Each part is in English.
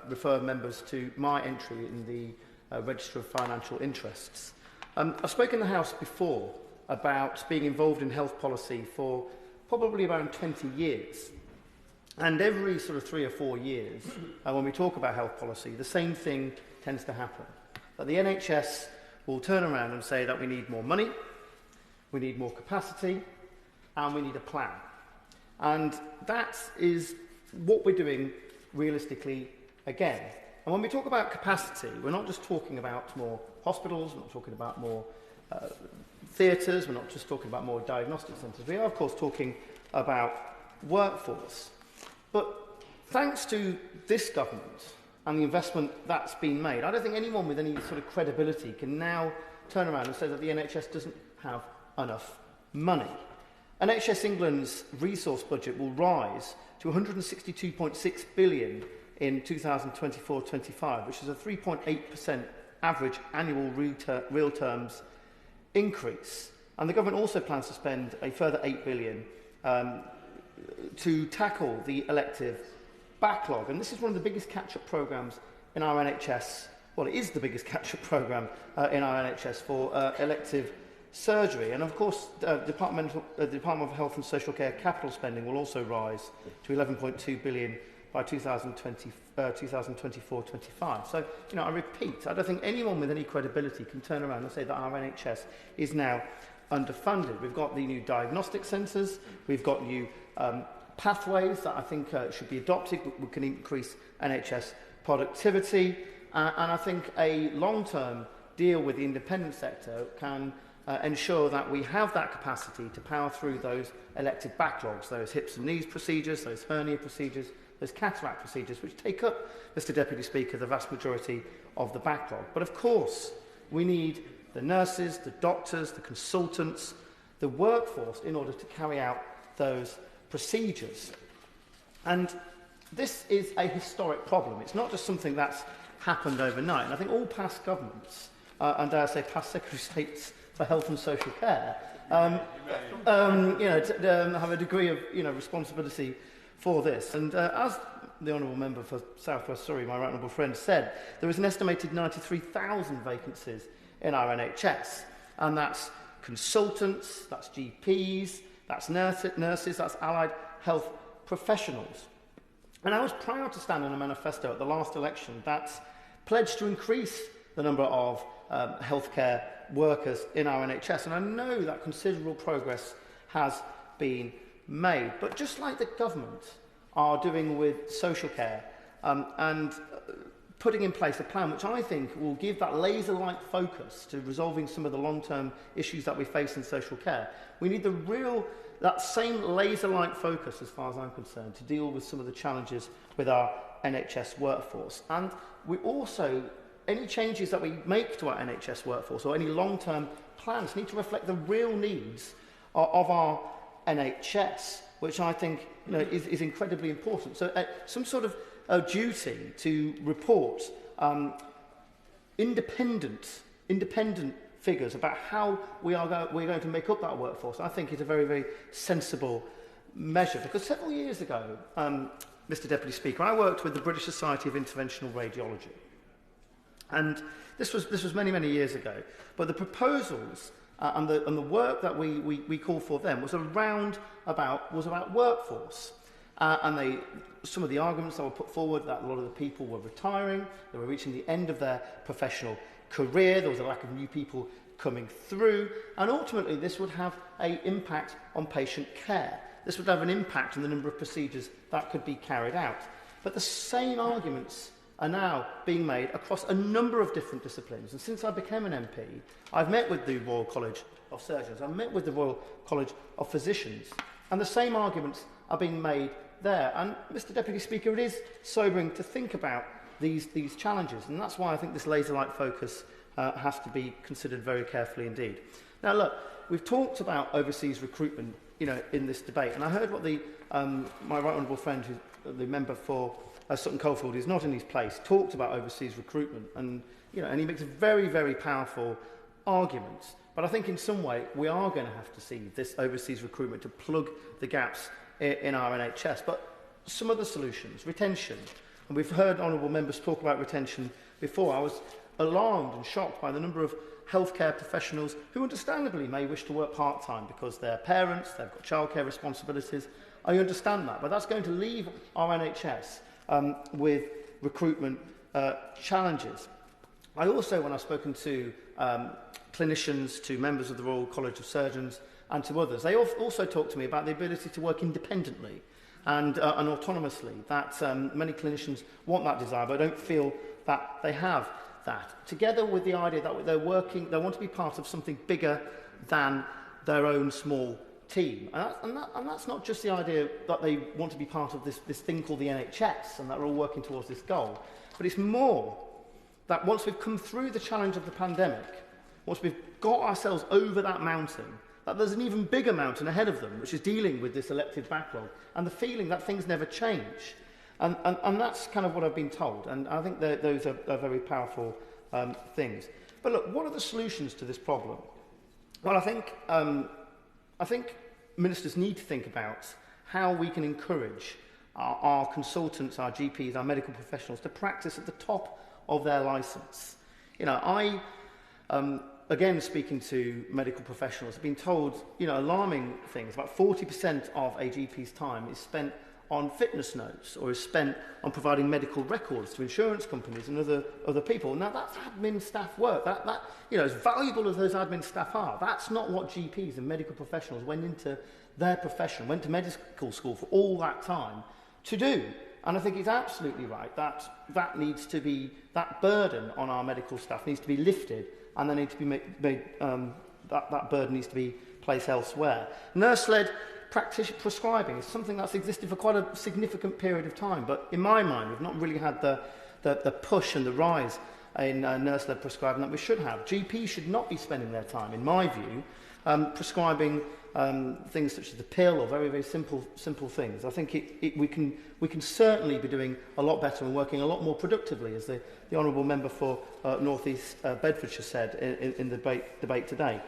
refer members to my entry in the Register of Financial Interests. I've spoken in the House before about being involved in health policy for probably around 20 years. And every sort of 3 or 4 years, when we talk about health policy, the same thing tends to happen. That the NHS will turn around and say that we need more money, we need more capacity, and we need a plan. And that is what we're doing realistically again. And when we talk about capacity, we're not just talking about more hospitals, we're not talking about more theatres, we're not just talking about more diagnostic centres. We are, of course, talking about workforce. But thanks to this government and the investment that's been made, I don't think anyone with any sort of credibility can now turn around and say that the NHS doesn't have enough money. NHS England's resource budget will rise to 162.6 billion in 2024-25, which is a 3.8% average annual real terms increase. And the government also plans to spend a further 8 billion to tackle the elective backlog. And this is one of the biggest catch-up programmes in our NHS. Well, it is the biggest catch-up programme in our NHS for elective surgery. And of course, the Department of Health and Social Care capital spending will also rise to 11.2 billion by 2024-25. So, I repeat, I don't think anyone with any credibility can turn around and say that our NHS is now underfunded. We've got the new diagnostic centres, we've got new pathways that I think should be adopted, we can increase NHS productivity, and I think a long-term deal with the independent sector can ensure that we have that capacity to power through those elective backlogs, those hips and knees procedures, those hernia procedures, those cataract procedures, which take up, Mr Deputy Speaker, the vast majority of the backlog. But of course, we need the nurses, the doctors, the consultants, the workforce in order to carry out those procedures. And this is a historic problem. It's not just something that's happened overnight. And I think all past governments, and dare I say past Secretary of States for Health and Social Care, have a degree of responsibility for this. And as the Honourable Member for South West Surrey, my right honourable friend, said, there is an estimated 93,000 vacancies in our NHS. And that's consultants, that's GPs, that's nurses, that's allied health professionals. And I was proud to stand on a manifesto at the last election that pledged to increase the number of healthcare workers in our NHS. And I know that considerable progress has been made. But just like the government are doing with social care and putting in place a plan which I think will give that laser-like focus to resolving some of the long-term issues that we face in social care, we need that same laser-like focus, as far as I'm concerned, to deal with some of the challenges with our NHS workforce. And we also, any changes that we make to our NHS workforce or any long-term plans need to reflect the real needs of our NHS, which I think is incredibly important. So some sort of duty to report independent figures about how we're going to make up that workforce, I think is a very, very sensible measure. Because several years ago, Mr Deputy Speaker, I worked with the British Society of Interventional Radiology. And this was many, many years ago. But the proposals and the work that we called for then was about workforce. And some of the arguments that were put forward, that a lot of the people were retiring, they were reaching the end of their professional career, there was a lack of new people coming through, and ultimately this would have an impact on patient care. This would have an impact on the number of procedures that could be carried out. But the same arguments are now being made across a number of different disciplines. And since I became an MP, I've met with the Royal College of Surgeons, I've met with the Royal College of Physicians, and the same arguments are being made there. And, Mr Deputy Speaker, it is sobering to think about these challenges, and that's why I think this laser-like focus has to be considered very carefully indeed. Now, look, we've talked about overseas recruitment, in this debate, and I heard what my right honourable friend, the member for Sutton Coldfield, who's not in his place, talked about overseas recruitment, and and he makes a very, very powerful argument. But I think in some way we are going to have to see this overseas recruitment to plug the gaps in our NHS. But some of the solutions, retention, And we've heard honourable members talk about retention before. I was alarmed and shocked by the number of healthcare professionals who understandably may wish to work part-time because they're parents, they've got childcare responsibilities. I understand that, but that's going to leave our NHS with recruitment challenges. I also, when I've spoken to clinicians, to members of the Royal College of Surgeons and to others, they also talk to me about the ability to work independently and autonomously. That many clinicians want that desire, but don't feel that they have that. Together with the idea that they want to be part of something bigger than their own small team. And that's not just the idea that they want to be part of this thing called the NHS and that we're all working towards this goal, but it's more that once we've come through the challenge of the pandemic, once we've got ourselves over that mountain, that there's an even bigger mountain ahead of them, which is dealing with this elected backlog and the feeling that things never change. And that's kind of what I've been told, and I think those are very powerful things. But look, what are the solutions to this problem? Well, I think ministers need to think about how we can encourage our consultants, our GPs, our medical professionals to practice at the top of their licence. You know, I, again speaking to medical professionals, have been told, you know, alarming things. About 40% of a GP's time is spent on fitness notes or is spent on providing medical records to insurance companies and other people. Now, that's admin staff work. That you know, as valuable as those admin staff are, that's not what GPs and medical professionals went into their profession, went to medical school for all that time to do. And I think it's absolutely right that that burden on our medical staff needs to be lifted, and they need to be made that burden needs to be placed elsewhere. Nurse-led prescribing is something that's existed for quite a significant period of time, but in my mind we've not really had the push and the rise in nurse-led prescribing that we should have. GPs should not be spending their time, in my view, prescribing things such as the pill or very, very simple things. I think we can certainly be doing a lot better and working a lot more productively, as the honourable member for North East Bedfordshire said in the debate today.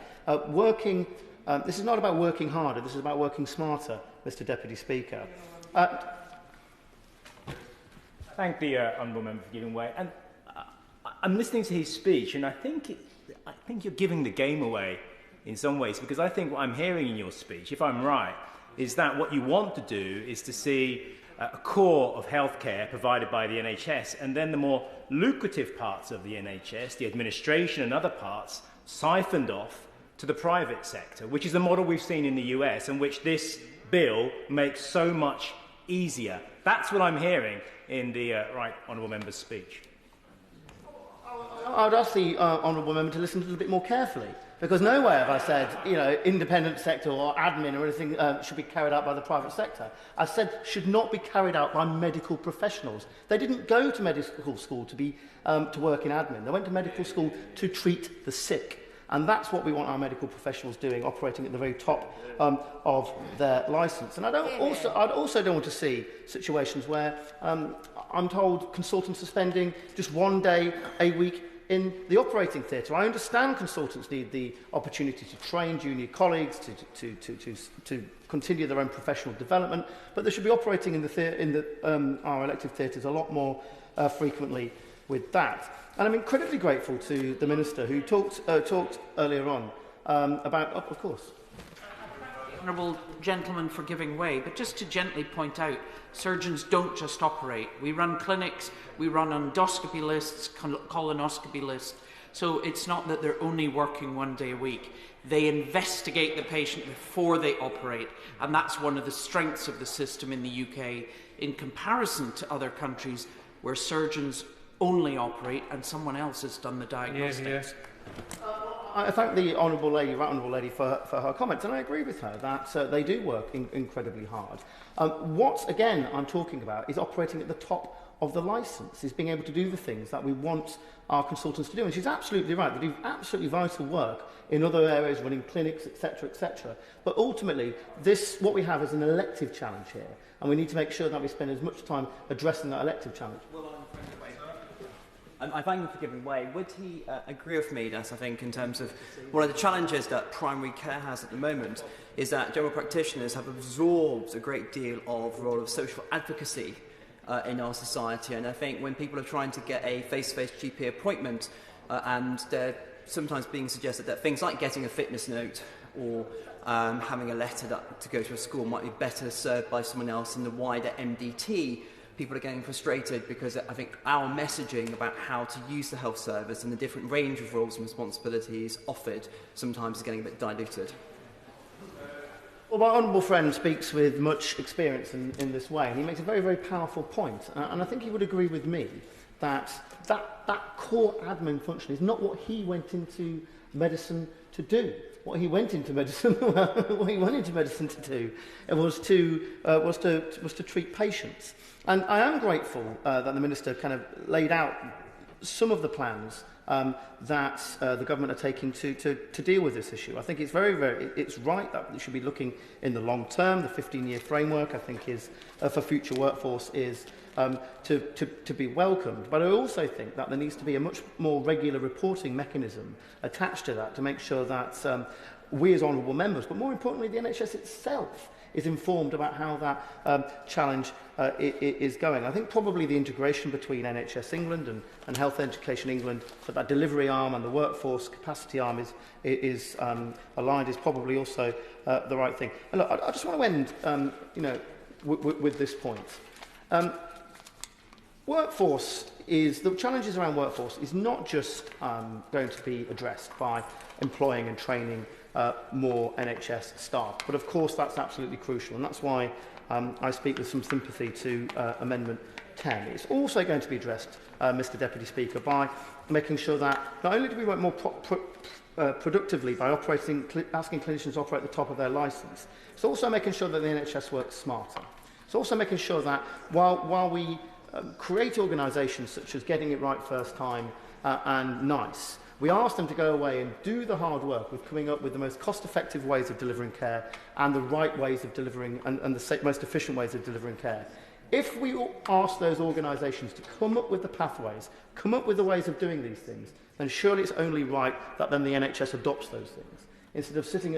This is not about working harder, this is about working smarter, Mr Deputy Speaker. Thank the honourable member for giving way. And I'm listening to his speech, and I think you're giving the game away in some ways, because I think what I'm hearing in your speech, if I'm right, is that what you want to do is to see a core of healthcare provided by the NHS, and then the more lucrative parts of the NHS, the administration and other parts, siphoned off to the private sector, which is the model we've seen in the US and which this bill makes so much easier. That's what I'm hearing in the right honourable member's speech. I would ask the honourable member to listen a little bit more carefully, because nowhere have I said, you know, independent sector or admin or anything should be carried out by the private sector. I said should not be carried out by medical professionals. They didn't go to medical school to work in admin. They went to medical school to treat the sick. And that's what we want our medical professionals doing, operating at the very top of their licence. And I also don't want to see situations where I'm told consultants are spending just one day a week in the operating theatre. I understand consultants need the opportunity to train junior colleagues, to continue their own professional development, but they should be operating in our elective theatres a lot more frequently with that. And I'm incredibly grateful to the Minister who talked earlier on about, of course. Honourable gentleman for giving way, but just to gently point out, surgeons don't just operate. We run clinics, we run endoscopy lists, colonoscopy lists, so it's not that they're only working one day a week. They investigate the patient before they operate, and that's one of the strengths of the system in the UK in comparison to other countries where surgeons only operate and someone else has done the diagnostics. I thank the right honourable lady for her comments, and I agree with her that they do work incredibly hard. What, again, I'm talking about is operating at the top of the licence, is being able to do the things that we want our consultants to do. And she's absolutely right. They do absolutely vital work in other areas, running clinics, etc., etc. But ultimately, what we have is an elective challenge here, and we need to make sure that we spend as much time addressing that elective challenge. I thank him for giving way. Would he agree with me that I think in terms of one of the challenges that primary care has at the moment is that general practitioners have absorbed a great deal of role of social advocacy in our society. And I think when people are trying to get a face-to-face GP appointment and they're sometimes being suggested that things like getting a fitness note or having a letter to go to a school might be better served by someone else in the wider MDT, people are getting frustrated because I think our messaging about how to use the health service and the different range of roles and responsibilities offered sometimes is getting a bit diluted. Well, my honourable friend speaks with much experience in this way, and he makes a very, very powerful point. And I think he would agree with me that core admin function is not what he went into medicine to do. What he went into medicine, to do was to treat patients. And I am grateful that the Minister kind of laid out some of the plans that the government are taking to deal with this issue. I think it's it's right that we should be looking in the long term. The 15-year framework, I think, is for future workforce is to be welcomed. But I also think that there needs to be a much more regular reporting mechanism attached to that to make sure that we as honourable members, but more importantly the NHS itself, is informed about how that challenge is going. I think probably the integration between NHS England and Health Education England, so that delivery arm and the workforce capacity arm is aligned, is probably also the right thing. And look, I just want to end with this point. The challenges around workforce is not just going to be addressed by employing and training more NHS staff, but of course that's absolutely crucial, and that's why I speak with some sympathy to Amendment 10. It's also going to be addressed, Mr Deputy Speaker, by making sure that not only do we work more productively by asking clinicians to operate at the top of their licence, it's also making sure that the NHS works smarter. It's also making sure that while we create organisations such as Getting It Right First Time and NICE, we ask them to go away and do the hard work with coming up with the most cost-effective ways of delivering care and the right ways of delivering and the most efficient ways of delivering care. If we ask those organisations to come up with the pathways, come up with the ways of doing these things, then surely it's only right that then the NHS adopts those things, instead of sitting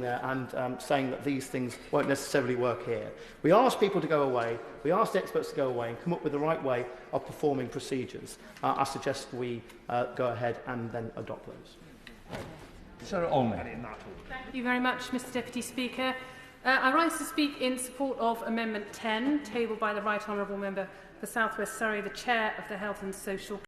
there and saying that these things won't necessarily work here. We ask people to go away, we ask the experts to go away and come up with the right way of performing procedures. I suggest we go ahead and then adopt those. Sarah Olney. Thank you very much, Mr Deputy Speaker. I rise to speak in support of Amendment 10, tabled by the Right Honourable Member for South West Surrey, the Chair of the Health and Social